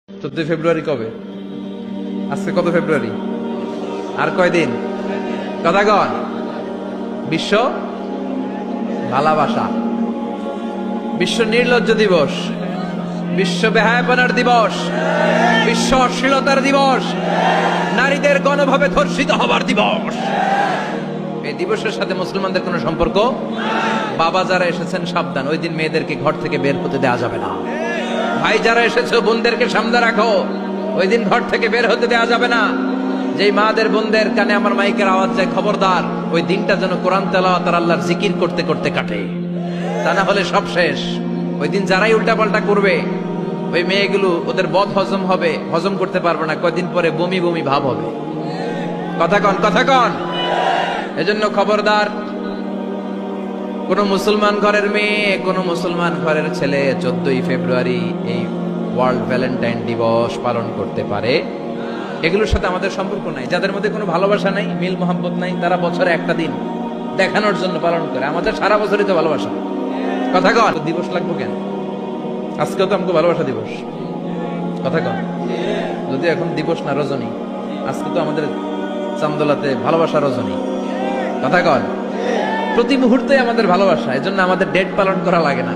14 ফেব্রুয়ারি কবে? আজকে কত ফেব্রুয়ারি? আর কয়দিন? কথা কন। বিশ্ব ভালোবাসা, বিশ্ব নির্লজ্জ দিবস, বিশ্ব বেহায়াপনার দিবস, বিশ্ব অশ্লীলতার দিবস, নারীদের গণভাবে ধর্ষিত হবার দিবস। এই দিবসের সাথে মুসলমানদের কোনো সম্পর্ক? বাবা যারা এসেছেন সাবধান, ওই দিন মেয়েদেরকে ঘর থেকে বের হতে দেওয়া যাবে না। ভাই যারা এসেছো বোনদেরকে সামনে রাখো, ওই দিন ঘর থেকে বের হতে দেওয়া যাবে না। যেই মাদের বোনদের কানে আমার মাইকের আওয়াজ যায়, খবরদার, ওই দিনটা যেন কোরআন তেলাওয়াত আর আল্লাহর জিকির করতে করতে কাটে, তা না হলে সব শেষ। ওই দিন যারাই উল্টাপাল্টা করবে, ওই মেয়েগুলো ওদের বদ হজম হবে, হজম করতে পারবে না, কয়দিন পরে বমি বমি ভাব হবে। কথা কন, কথা কন। এজন্য খবরদার, কোন মুসলমান ঘরের মেয়ে, কোন মুসলমান ঘরের ছেলে 14ই ফেব্রুয়ারি এই ওয়ার্ল্ড ভ্যালেন্টাইন দিবস পালন করতে পারে। এগুলোর সাথে আমাদের সম্পর্ক নাই। যাদের মধ্যে কোনো ভালোবাসা নাই, মিল মোহাম্মত নাই, তারা বছরে একটা দিন দেখানোর জন্য পালন করে। আমাদের সারা বছরই তো ভালোবাসা। কথা কন, দিবস লাগবো কেন? আজকেও তো আমাকে ভালোবাসা দিবস। কথা কন। যদি এখন দিবস না, রজনী, আজকে তো আমাদের চান্দোলাতে ভালোবাসা রজনী। কথা কন। প্রতি মুহূর্তে আমাদের ভালোবাসা, এজন্য আমাদের ডেট পালন করা লাগে না।